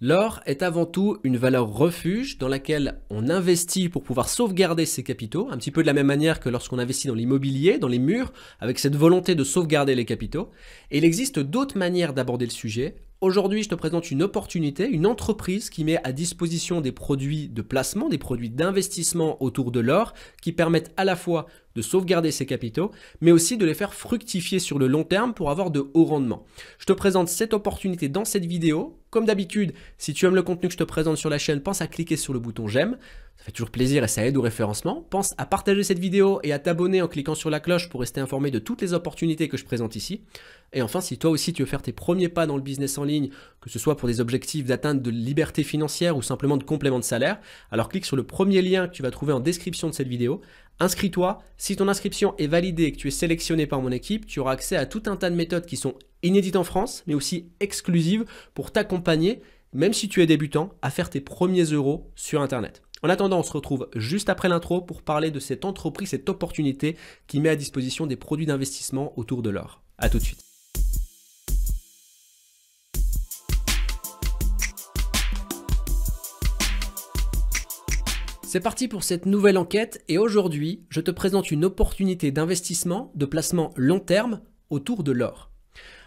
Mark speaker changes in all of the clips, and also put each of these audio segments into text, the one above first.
Speaker 1: L'or est avant tout une valeur refuge dans laquelle on investit pour pouvoir sauvegarder ses capitaux, un petit peu de la même manière que lorsqu'on investit dans l'immobilier, dans les murs, avec cette volonté de sauvegarder les capitaux. Et il existe d'autres manières d'aborder le sujet. Aujourd'hui, je te présente une opportunité, une entreprise qui met à disposition des produits de placement, des produits d'investissement autour de l'or, qui permettent à la fois de sauvegarder ses capitaux, mais aussi de les faire fructifier sur le long terme pour avoir de hauts rendements. Je te présente cette opportunité dans cette vidéo. Comme d'habitude, si tu aimes le contenu que je te présente sur la chaîne, pense à cliquer sur le bouton j'aime. Ça fait toujours plaisir et ça aide au référencement. Pense à partager cette vidéo et à t'abonner en cliquant sur la cloche pour rester informé de toutes les opportunités que je présente ici. Et enfin, si toi aussi tu veux faire tes premiers pas dans le business en ligne, que ce soit pour des objectifs d'atteinte de liberté financière ou simplement de complément de salaire, alors clique sur le premier lien que tu vas trouver en description de cette vidéo. Inscris-toi. Si ton inscription est validée et que tu es sélectionné par mon équipe, tu auras accès à tout un tas de méthodes qui sont inédites en France, mais aussi exclusives pour t'accompagner, même si tu es débutant, à faire tes premiers euros sur Internet. En attendant, on se retrouve juste après l'intro pour parler de cette entreprise, cette opportunité qui met à disposition des produits d'investissement autour de l'or. À tout de suite. C'est parti pour cette nouvelle enquête et aujourd'hui, je te présente une opportunité d'investissement, de placement long terme autour de l'or.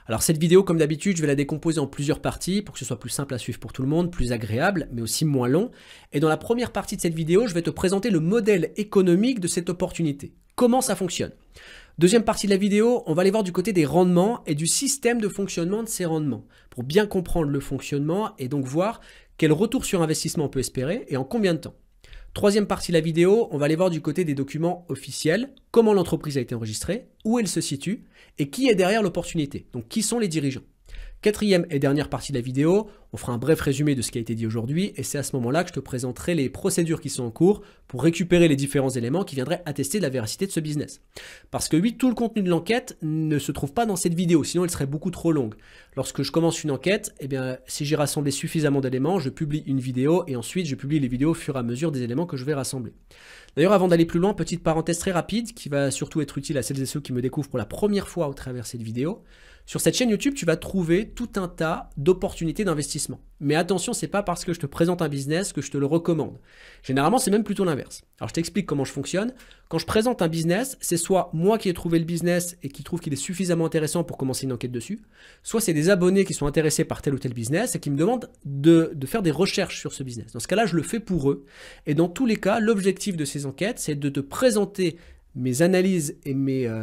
Speaker 1: Alors cette vidéo, comme d'habitude, je vais la décomposer en plusieurs parties pour que ce soit plus simple à suivre pour tout le monde, plus agréable, mais aussi moins long. Et dans la première partie de cette vidéo, je vais te présenter le modèle économique de cette opportunité. Comment ça fonctionne? Deuxième partie de la vidéo, on va aller voir du côté des rendements et du système de fonctionnement de ces rendements pour bien comprendre le fonctionnement et donc voir quel retour sur investissement on peut espérer et en combien de temps. Troisième partie de la vidéo, on va aller voir du côté des documents officiels, comment l'entreprise a été enregistrée, où elle se situe et qui est derrière l'opportunité, donc qui sont les dirigeants. Quatrième et dernière partie de la vidéo, on fera un bref résumé de ce qui a été dit aujourd'hui et c'est à ce moment-là que je te présenterai les procédures qui sont en cours pour récupérer les différents éléments qui viendraient attester de la véracité de ce business. Parce que oui, tout le contenu de l'enquête ne se trouve pas dans cette vidéo, sinon elle serait beaucoup trop longue. Lorsque je commence une enquête, eh bien, si j'ai rassemblé suffisamment d'éléments, je publie une vidéo et ensuite je publie les vidéos au fur et à mesure des éléments que je vais rassembler. D'ailleurs, avant d'aller plus loin, petite parenthèse très rapide qui va surtout être utile à celles et ceux qui me découvrent pour la première fois au travers de cette vidéo. Sur cette chaîne YouTube, tu vas trouver tout un tas d'opportunités d'investissement. Mais attention, c'est pas parce que je te présente un business que je te le recommande. Généralement, c'est même plutôt l'inverse. Alors, je t'explique comment je fonctionne. Quand je présente un business, c'est soit moi qui ai trouvé le business et qui trouve qu'il est suffisamment intéressant pour commencer une enquête dessus, soit c'est des abonnés qui sont intéressés par tel ou tel business et qui me demandent de faire des recherches sur ce business. Dans ce cas-là, je le fais pour eux. Et dans tous les cas, l'objectif de ces enquêtes, c'est de te présenter mes analyses et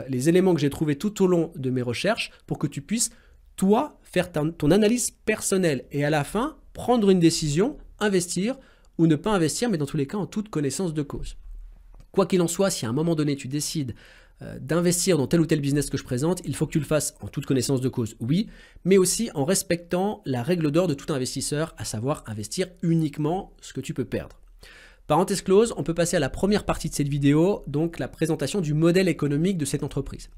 Speaker 1: les éléments que j'ai trouvés tout au long de mes recherches pour que tu puisses, toi, faire ton analyse personnelle et à la fin, prendre une décision, investir ou ne pas investir, mais dans tous les cas, en toute connaissance de cause. Quoi qu'il en soit, si à un moment donné, tu décides d'investir dans tel ou tel business que je présente, il faut que tu le fasses en toute connaissance de cause, oui, mais aussi en respectant la règle d'or de tout investisseur, à savoir investir uniquement ce que tu peux perdre. Parenthèse close, on peut passer à la première partie de cette vidéo, donc la présentation du modèle économique de cette entreprise.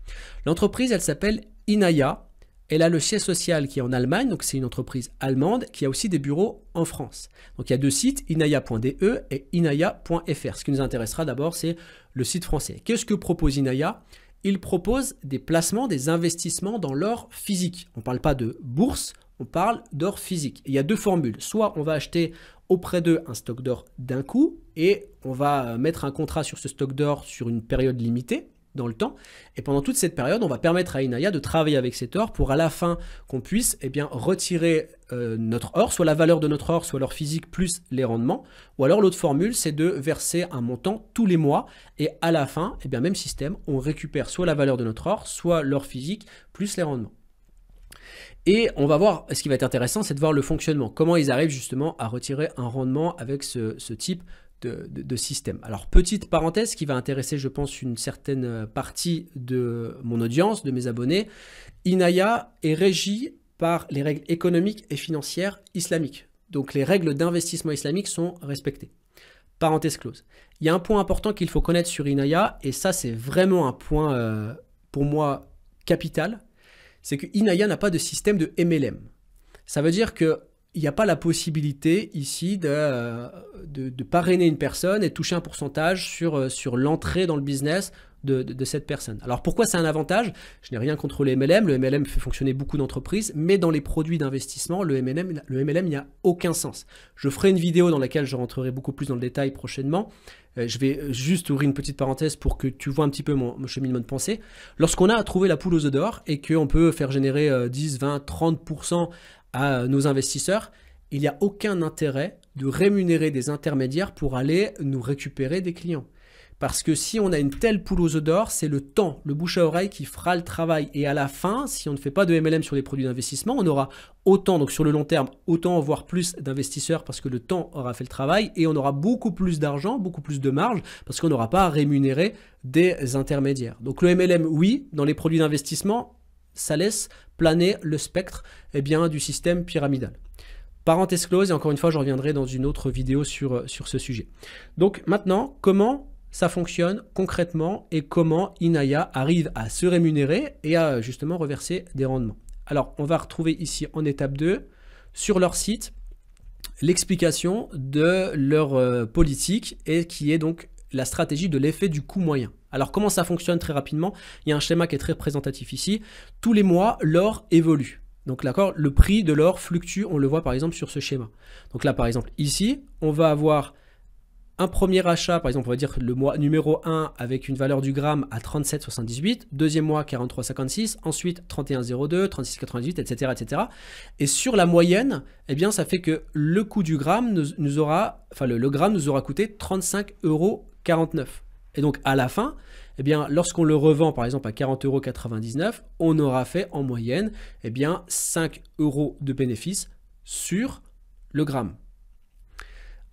Speaker 1: L'entreprise, elle s'appelle Inaya. Elle a le siège social qui est en Allemagne, donc c'est une entreprise allemande qui a aussi des bureaux en France. Donc il y a deux sites, inaya.de et inaya.fr. Ce qui nous intéressera d'abord, c'est le site français. Qu'est-ce que propose Inaya? Il propose des placements, des investissements dans l'or physique. On ne parle pas de bourse, on parle d'or physique. Et il y a deux formules. Soit on va acheter auprès d'eux un stock d'or d'un coup et on va mettre un contrat sur ce stock d'or sur une période limitée dans le temps. Et pendant toute cette période, on va permettre à Inaya de travailler avec cet or pour à la fin qu'on puisse retirer notre or, soit la valeur de notre or, soit l'or physique plus les rendements. Ou alors l'autre formule, c'est de verser un montant tous les mois et à la fin, même système, on récupère soit la valeur de notre or, soit l'or physique plus les rendements. Et on va voir, ce qui va être intéressant, c'est de voir le fonctionnement. Comment ils arrivent justement à retirer un rendement avec ce type de système. Alors, petite parenthèse qui va intéresser, je pense, une certaine partie de mon audience, de mes abonnés. Inaya est régie par les règles économiques et financières islamiques. Donc, les règles d'investissement islamique sont respectées. Parenthèse close. Il y a un point important qu'il faut connaître sur Inaya, et ça, c'est vraiment un point, pour moi, capital. C'est que Inaya n'a pas de système de MLM. Ça veut dire qu'il n'y a pas la possibilité ici de parrainer une personne et de toucher un pourcentage sur l'entrée dans le business de cette personne. Alors pourquoi c'est un avantage? Je n'ai rien contre le MLM. Le MLM fait fonctionner beaucoup d'entreprises, mais dans les produits d'investissement, le MLM, il n'y a aucun sens. Je ferai une vidéo dans laquelle je rentrerai beaucoup plus dans le détail prochainement. Je vais juste ouvrir une petite parenthèse pour que tu vois un petit peu mon cheminement de pensée. Lorsqu'on a trouvé la poule aux œufs d'or et qu'on peut faire générer 10, 20, 30% à nos investisseurs, il n'y a aucun intérêt de rémunérer des intermédiaires pour aller nous récupérer des clients. Parce que si on a une telle poule aux œufs d'or, c'est le temps, le bouche à oreille qui fera le travail. Et à la fin, si on ne fait pas de MLM sur les produits d'investissement, on aura autant, donc sur le long terme, autant voire plus d'investisseurs parce que le temps aura fait le travail et on aura beaucoup plus d'argent, beaucoup plus de marge parce qu'on n'aura pas à rémunérer des intermédiaires. Donc le MLM, oui, dans les produits d'investissement, ça laisse planer le spectre du système pyramidal. Parenthèse close, et encore une fois, je reviendrai dans une autre vidéo sur ce sujet. Donc maintenant, comment ça fonctionne concrètement et comment Inaya arrive à se rémunérer et à justement reverser des rendements. Alors, on va retrouver ici en étape 2, sur leur site, l'explication de leur politique et qui est donc la stratégie de l'effet du coût moyen. Alors, comment ça fonctionne très rapidement? Il y a un schéma qui est très représentatif ici. Tous les mois, l'or évolue. Donc, d'accord, le prix de l'or fluctue, on le voit par exemple sur ce schéma. Donc là, par exemple, ici, on va avoir un premier achat, par exemple, on va dire le mois numéro 1 avec une valeur du gramme à 37,78, deuxième mois 43,56, ensuite 31,02, 36,98, etc., etc. Et sur la moyenne, eh bien, ça fait que le coût du gramme nous aura, le gramme nous aura coûté 35,49 €. Et donc, à la fin, eh bien, lorsqu'on le revend, par exemple, à 40,99 €, on aura fait en moyenne, eh bien, 5 € de bénéfice sur le gramme.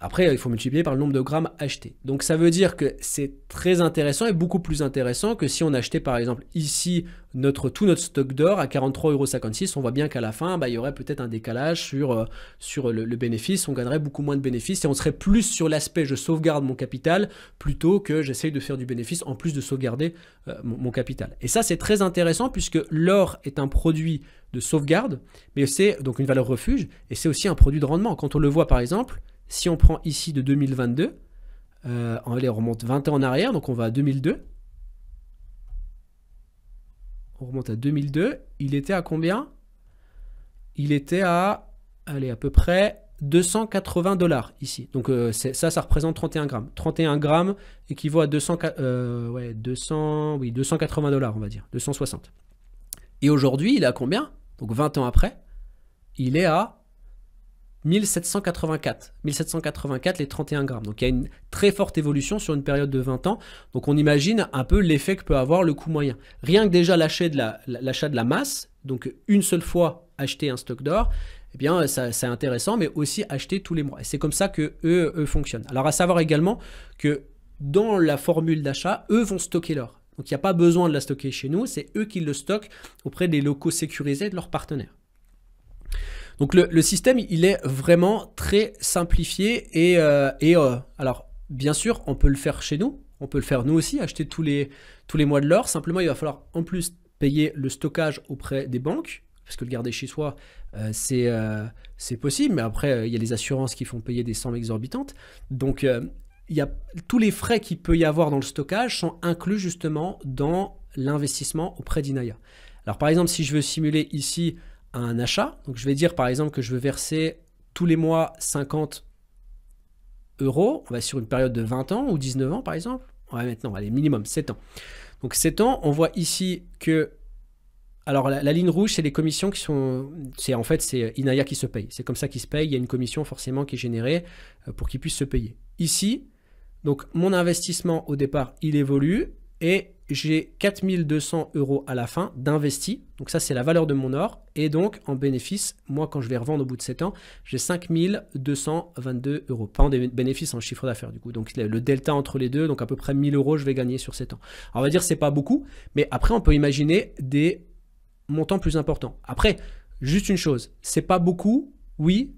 Speaker 1: Après, il faut multiplier par le nombre de grammes achetés. Donc, ça veut dire que c'est très intéressant et beaucoup plus intéressant que si on achetait, par exemple, ici, tout notre stock d'or à 43,56 €. On voit bien qu'à la fin, il y aurait peut-être un décalage sur le bénéfice. On gagnerait beaucoup moins de bénéfices et on serait plus sur l'aspect « je sauvegarde mon capital » plutôt que j'essaye de faire du bénéfice en plus de sauvegarder mon capital. Et ça, c'est très intéressant puisque l'or est un produit de sauvegarde, mais c'est donc une valeur refuge et c'est aussi un produit de rendement. Quand on le voit, par exemple, si on prend ici de 2022, on remonte 20 ans en arrière, donc on va à 2002. On remonte à 2002. Il était à combien? Il était à, à peu près 280 $ ici. Donc ça représente 31 grammes. 31 grammes équivaut à 280 $, on va dire, 260. Et aujourd'hui, il est à combien? Donc 20 ans après, il est à 1784 les 31 grammes. Donc il y a une très forte évolution sur une période de 20 ans. Donc on imagine un peu l'effet que peut avoir le coût moyen. Rien que déjà l'achat de la masse, donc une seule fois acheter un stock d'or, eh bien c'est intéressant, mais aussi acheter tous les mois. Et c'est comme ça que eux fonctionnent. Alors à savoir également que dans la formule d'achat, eux vont stocker l'or. Donc il n'y a pas besoin de la stocker chez nous, c'est eux qui le stockent auprès des locaux sécurisés de leurs partenaires. Donc le système, il est vraiment très simplifié et alors bien sûr, on peut le faire chez nous, on peut le faire nous aussi, acheter tous les mois de l'or. Simplement, il va falloir en plus payer le stockage auprès des banques, parce que le garder chez soi, c'est possible, mais après, il y a les assurances qui font payer des sommes exorbitantes. Donc, il y a tous les frais qu'il peut y avoir dans le stockage sont inclus justement dans l'investissement auprès d'Inaya. Alors par exemple, si je veux simuler ici un achat, donc je vais dire par exemple que je veux verser tous les mois 50 €, on va sur une période de 20 ans ou 19 ans par exemple, ouais maintenant, allez minimum 7 ans. Donc 7 ans, on voit ici que, alors la ligne rouge c'est les commissions qui sont, en fait c'est Inaya qui se paye, c'est comme ça qu'il se paye, il y a une commission forcément qui est générée pour qu'il puisse se payer. Ici, donc mon investissement au départ il évolue et j'ai 4200 € à la fin d'investi. Donc ça, c'est la valeur de mon or. Et donc, en bénéfice, moi, quand je vais revendre au bout de 7 ans, j'ai 5222 €. Pas en bénéfice, en chiffre d'affaires, du coup. Donc, le delta entre les deux, donc à peu près 1000 € je vais gagner sur 7 ans. Alors, on va dire que c'est pas beaucoup, mais après, on peut imaginer des montants plus importants. Après, juste une chose, c'est pas beaucoup, oui,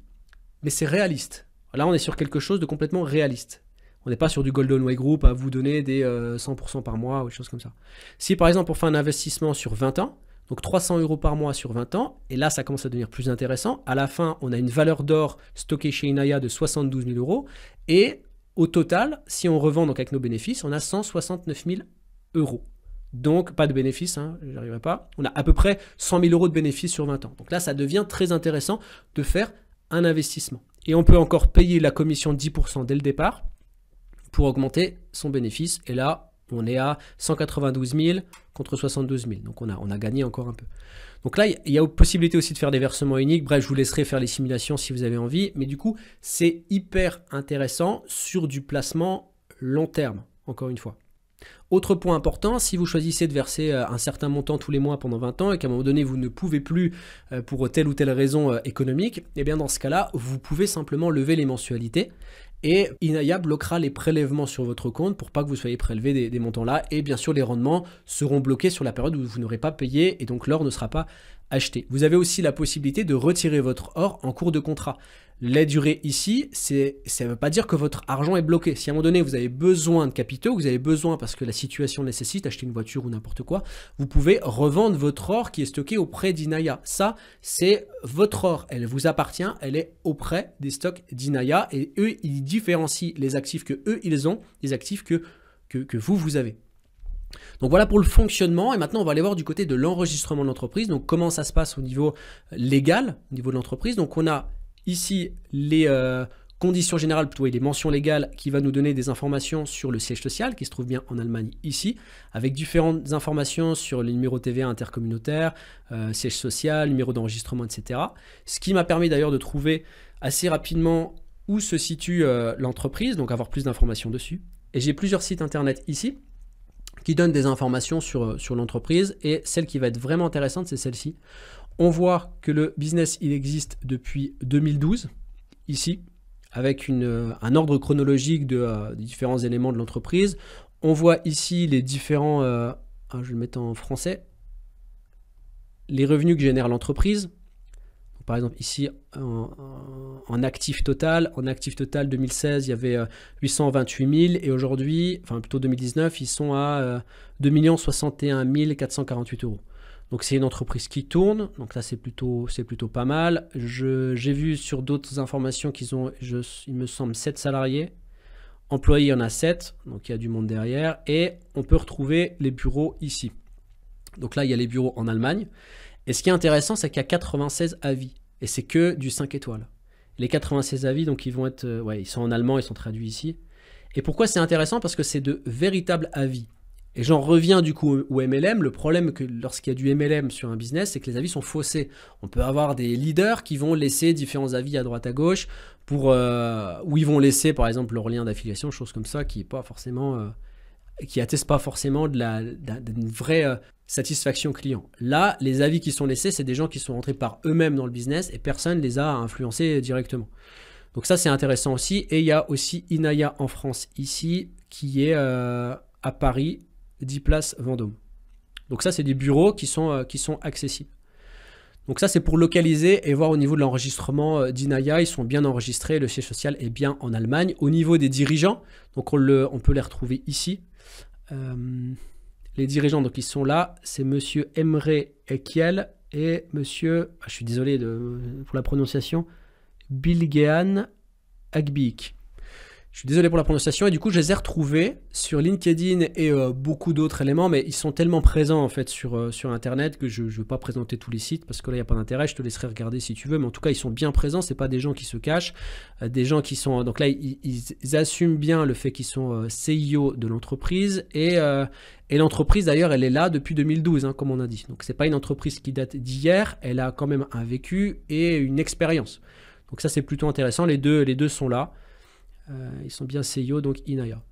Speaker 1: mais c'est réaliste. Là, on est sur quelque chose de complètement réaliste. On n'est pas sur du Golden Way Group à vous donner des 100% par mois ou des choses comme ça. Si par exemple on fait un investissement sur 20 ans, donc 300 € par mois sur 20 ans, et là ça commence à devenir plus intéressant, à la fin on a une valeur d'or stockée chez Inaya de 72 000 €, et au total, si on revend donc avec nos bénéfices, on a 169 000 euros. Donc, pas de bénéfice, hein, j'arriverai pas. On a à peu près 100 000 euros de bénéfice sur 20 ans. Donc là, ça devient très intéressant de faire un investissement. Et on peut encore payer la commission de 10% dès le départ pour augmenter son bénéfice. Et là, on est à 192 000 contre 72 000. Donc on a gagné encore un peu. Donc là, il y a possibilité aussi de faire des versements uniques. Bref, je vous laisserai faire les simulations si vous avez envie. Mais du coup, c'est hyper intéressant sur du placement long terme, encore une fois. Autre point important, si vous choisissez de verser un certain montant tous les mois pendant 20 ans et qu'à un moment donné, vous ne pouvez plus pour telle ou telle raison économique, et bien dans ce cas-là, vous pouvez simplement lever les mensualités et Inaya bloquera les prélèvements sur votre compte pour pas que vous soyez prélevé des montants là. Et bien sûr, les rendements seront bloqués sur la période où vous n'aurez pas payé et donc l'or ne sera pas acheté. Vous avez aussi la possibilité de retirer votre or en cours de contrat. La durée ici, ça ne veut pas dire que votre argent est bloqué. Si à un moment donné, vous avez besoin de capitaux, vous avez besoin parce que la situation nécessite, acheter une voiture ou n'importe quoi, vous pouvez revendre votre or qui est stocké auprès d'Inaya. Ça, c'est votre or. Elle vous appartient, elle est auprès des stocks d'Inaya et eux, ils différencient les actifs que eux, ils ont des actifs que vous avez. Donc voilà pour le fonctionnement et maintenant on va aller voir du côté de l'enregistrement de l'entreprise. Donc comment ça se passe au niveau légal, au niveau de l'entreprise. Donc on a ici les conditions générales, plutôt les mentions légales qui va nous donner des informations sur le siège social qui se trouve bien en Allemagne ici, avec différentes informations sur le numéro TVA intercommunautaire, siège social, numéro d'enregistrement, etc. Ce qui m'a permis d'ailleurs de trouver assez rapidement où se situe l'entreprise, donc avoir plus d'informations dessus. Et j'ai plusieurs sites internet ici qui donnent des informations sur l'entreprise et celle qui va être vraiment intéressante, c'est celle-ci. On voit que le business, il existe depuis 2012, ici, avec un ordre chronologique de différents éléments de l'entreprise. On voit ici les différents, je vais le mettre en français, les revenus que génère l'entreprise. Par exemple, ici, en actif total, 2016, il y avait 828 000 et aujourd'hui, enfin plutôt 2019, ils sont à 2 61 448 euros. Donc c'est une entreprise qui tourne, donc là c'est plutôt pas mal. J'ai vu sur d'autres informations qu'ils ont, il me semble, 7 salariés. Employés, il y en a 7, donc il y a du monde derrière. Et on peut retrouver les bureaux ici. Donc là, il y a les bureaux en Allemagne. Et ce qui est intéressant, c'est qu'il y a 96 avis. Et c'est que du 5 étoiles. Les 96 avis, donc ils vont être, ils sont en allemand, ils sont traduits ici. Et pourquoi c'est intéressant? Parce que c'est de véritables avis. Et j'en reviens du coup au MLM. Le problème que lorsqu'il y a du MLM sur un business, c'est que les avis sont faussés. On peut avoir des leaders qui vont laisser différents avis à droite à gauche où ils vont laisser par exemple leur lien d'affiliation, choses comme ça qui est pas forcément, qui attestent pas forcément d'une vraie satisfaction client. Là, les avis qui sont laissés, c'est des gens qui sont rentrés par eux-mêmes dans le business et personne ne les a influencés directement. Donc ça, c'est intéressant aussi. Et il y a aussi Inaya en France ici qui est à Paris, 10 places Vendôme. Donc ça, c'est des bureaux qui sont accessibles. Donc ça, c'est pour localiser et voir au niveau de l'enregistrement d'Inaya. Ils sont bien enregistrés, le siège social est bien en Allemagne. Au niveau des dirigeants, donc on peut les retrouver ici. Les dirigeants, donc ils sont là. C'est monsieur Emre Ekiel et monsieur, je suis désolé pour la prononciation, Bilgehan Agbik. Je suis désolé pour la prononciation et du coup je les ai retrouvés sur LinkedIn et beaucoup d'autres éléments, mais ils sont tellement présents en fait sur internet que je ne veux pas présenter tous les sites parce que là il n'y a pas d'intérêt, je te laisserai regarder si tu veux, mais en tout cas ils sont bien présents, c'est pas des gens qui se cachent, des gens qui sont, donc là ils assument bien le fait qu'ils sont CEO de l'entreprise et l'entreprise d'ailleurs elle est là depuis 2012 hein, comme on a dit, donc c'est pas une entreprise qui date d'hier, elle a quand même un vécu et une expérience, donc ça c'est plutôt intéressant, les deux sont là. Ils sont bien CEO, donc Inaya.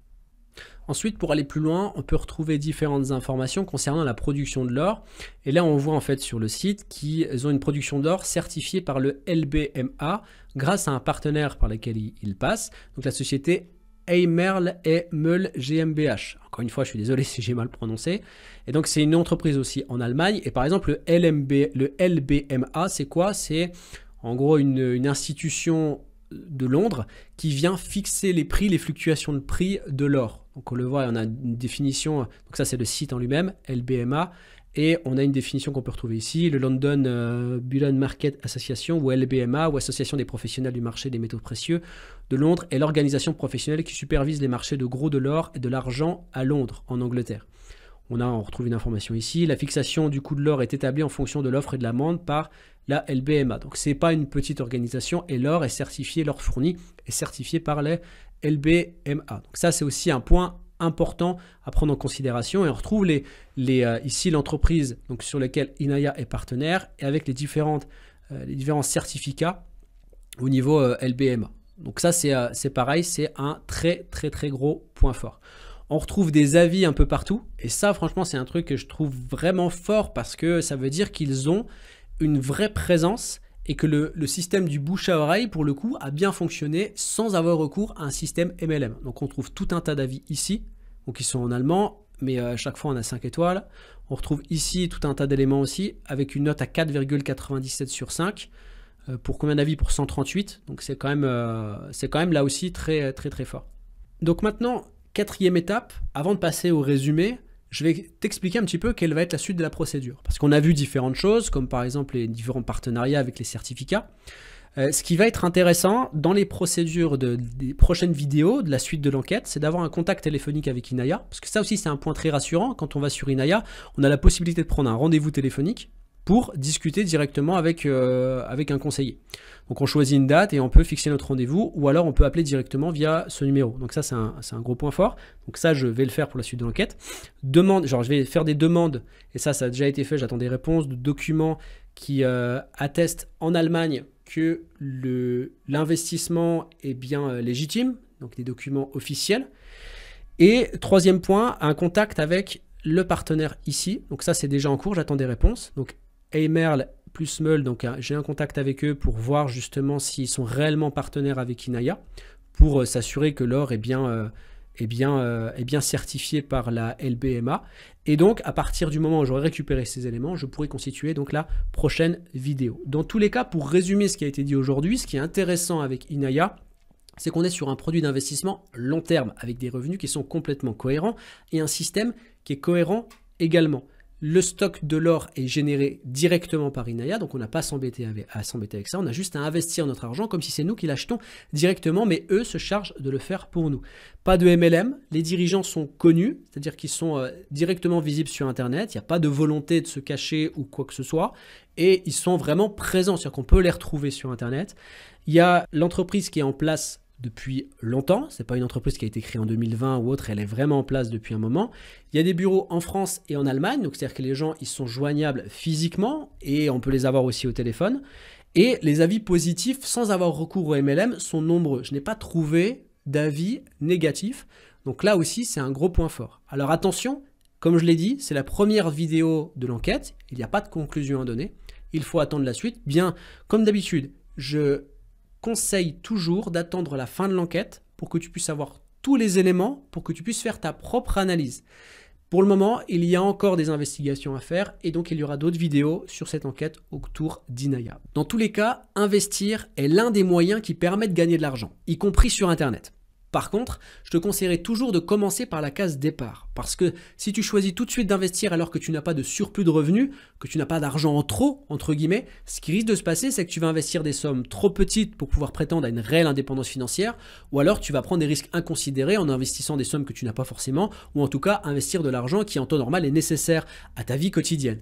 Speaker 1: Ensuite, pour aller plus loin, on peut retrouver différentes informations concernant la production de l'or. Et là, on voit en fait sur le site qu'ils ont une production d'or certifiée par le LBMA grâce à un partenaire par lequel ils passent. Donc la société Eimerl et Meul GmbH. Encore une fois, je suis désolé si j'ai mal prononcé. Et donc, c'est une entreprise aussi en Allemagne. Et par exemple, le LBMA, c'est quoi? C'est en gros une institution de Londres qui vient fixer les prix, les fluctuations de prix de l'or. Donc on le voit, on a une définition, donc ça c'est le site en lui-même, LBMA, et on a une définition qu'on peut retrouver ici, le London Bullion Market Association, ou LBMA, ou Association des professionnels du marché des métaux précieux de Londres, est l'organisation professionnelle qui supervise les marchés de gros de l'or et de l'argent à Londres, en Angleterre. On retrouve une information ici. La fixation du coût de l'or est établie en fonction de l'offre et de la demande par la LBMA. Donc, ce n'est pas une petite organisation et l'or est certifié, l'or fourni est certifié par les LBMA. Donc, ça, c'est aussi un point important à prendre en considération. Et on retrouve ici l'entreprise sur laquelle Inaya est partenaire et avec les différents certificats au niveau LBMA. Donc ça, c'est pareil, c'est un très gros point fort. On retrouve des avis un peu partout et ça, franchement, c'est un truc que je trouve vraiment fort parce que ça veut dire qu'ils ont une vraie présence et que le système du bouche à oreille, pour le coup, a bien fonctionné sans avoir recours à un système MLM. Donc on trouve tout un tas d'avis ici, donc ils sont en allemand, mais à chaque fois on a 5 étoiles. On retrouve ici tout un tas d'éléments aussi, avec une note à 4,97 sur 5. Pour combien d'avis? Pour 138. Donc c'est quand même là aussi très fort. Donc maintenant, quatrième étape, avant de passer au résumé, je vais t'expliquer un petit peu quelle va être la suite de la procédure. Parce qu'on a vu différentes choses, comme par exemple les différents partenariats avec les certificats. Ce qui va être intéressant dans les procédures des prochaines vidéos, de la suite de l'enquête, c'est d'avoir un contact téléphonique avec Inaya. Parce que ça aussi, c'est un point très rassurant. Quand on va sur Inaya, on a la possibilité de prendre un rendez-vous téléphonique pour discuter directement avec un conseiller. Donc on choisit une date et on peut fixer notre rendez-vous ou alors on peut appeler directement via ce numéro. Donc ça, c'est un gros point fort. Donc ça, je vais le faire pour la suite de l'enquête. Je vais faire des demandes, et ça a déjà été fait, j'attends des réponses de documents qui attestent en Allemagne que l'investissement est bien légitime, donc des documents officiels. Et troisième point, un contact avec le partenaire ici. Donc ça, c'est déjà en cours, j'attends des réponses. Donc Eimerl plus Meul, donc j'ai un contact avec eux pour voir justement s'ils sont réellement partenaires avec Inaya, pour s'assurer que l'or est bien certifié par la LBMA. Et donc, à partir du moment où j'aurai récupéré ces éléments, je pourrai constituer donc la prochaine vidéo. Dans tous les cas, pour résumer ce qui a été dit aujourd'hui, ce qui est intéressant avec Inaya, c'est qu'on est sur un produit d'investissement long terme, avec des revenus qui sont complètement cohérents et un système qui est cohérent également. Le stock de l'or est généré directement par Inaya, donc on n'a pas à s'embêter avec ça, on a juste à investir notre argent comme si c'est nous qui l'achetons directement, mais eux se chargent de le faire pour nous. Pas de MLM, les dirigeants sont connus, c'est-à-dire qu'ils sont directement visibles sur Internet, il n'y a pas de volonté de se cacher ou quoi que ce soit, et ils sont vraiment présents, c'est-à-dire qu'on peut les retrouver sur Internet. Il y a l'entreprise qui est en place depuis longtemps, ce n'est pas une entreprise qui a été créée en 2020 ou autre, elle est vraiment en place depuis un moment. Il y a des bureaux en France et en Allemagne, donc c'est-à-dire que les gens ils sont joignables physiquement et on peut les avoir aussi au téléphone. Et les avis positifs sans avoir recours au MLM sont nombreux. Je n'ai pas trouvé d'avis négatifs, donc là aussi c'est un gros point fort. Alors attention, comme je l'ai dit, c'est la première vidéo de l'enquête, il n'y a pas de conclusion à donner, il faut attendre la suite. Bien, comme d'habitude, je conseille toujours d'attendre la fin de l'enquête pour que tu puisses avoir tous les éléments, pour que tu puisses faire ta propre analyse. Pour le moment, il y a encore des investigations à faire et donc il y aura d'autres vidéos sur cette enquête autour d'Inaya. Dans tous les cas, investir est l'un des moyens qui permet de gagner de l'argent, y compris sur Internet. Par contre, je te conseillerais toujours de commencer par la case départ. Parce que si tu choisis tout de suite d'investir alors que tu n'as pas de surplus de revenus, que tu n'as pas d'argent en trop, entre guillemets, ce qui risque de se passer, c'est que tu vas investir des sommes trop petites pour pouvoir prétendre à une réelle indépendance financière, ou alors tu vas prendre des risques inconsidérés en investissant des sommes que tu n'as pas forcément, ou en tout cas investir de l'argent qui en temps normal est nécessaire à ta vie quotidienne.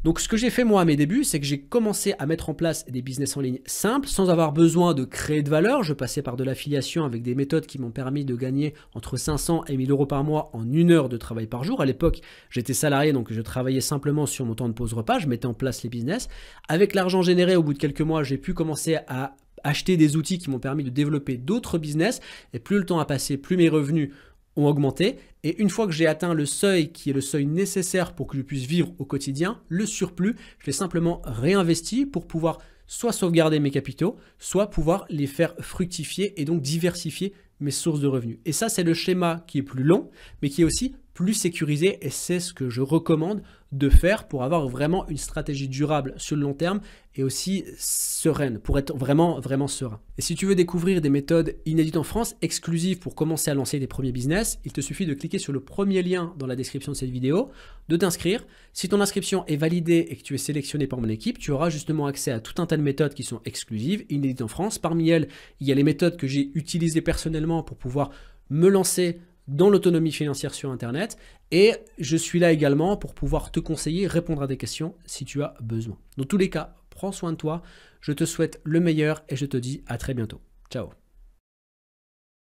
Speaker 1: Donc ce que j'ai fait moi à mes débuts, c'est que j'ai commencé à mettre en place des business en ligne simples, sans avoir besoin de créer de valeur. Je passais par de l'affiliation avec des méthodes qui m'ont permis de gagner entre 500 et 1000 euros par mois en 1 heure de travail par jour. À l'époque, j'étais salarié, donc je travaillais simplement sur mon temps de pause repas, je mettais en place les business. Avec l'argent généré, au bout de quelques mois, j'ai pu commencer à acheter des outils qui m'ont permis de développer d'autres business. Et plus le temps a passé, plus mes revenus ont augmenté. Et une fois que j'ai atteint le seuil qui est le seuil nécessaire pour que je puisse vivre au quotidien, le surplus, je l'ai simplement réinvesti pour pouvoir soit sauvegarder mes capitaux, soit pouvoir les faire fructifier et donc diversifier mes sources de revenus. Et ça, c'est le schéma qui est plus long, mais qui est aussi plus sécurisé et c'est ce que je recommande de faire pour avoir vraiment une stratégie durable sur le long terme et aussi sereine, pour être vraiment serein. Et si tu veux découvrir des méthodes inédites en France, exclusives pour commencer à lancer tes premiers business, il te suffit de cliquer sur le premier lien dans la description de cette vidéo, de t'inscrire. Si ton inscription est validée et que tu es sélectionné par mon équipe, tu auras justement accès à tout un tas de méthodes qui sont exclusives, inédites en France. Parmi elles, il y a les méthodes que j'ai utilisées personnellement pour pouvoir me lancer dans l'autonomie financière sur Internet. Et je suis là également pour pouvoir te conseiller, répondre à des questions si tu as besoin. Dans tous les cas, prends soin de toi. Je te souhaite le meilleur et je te dis à très bientôt. Ciao.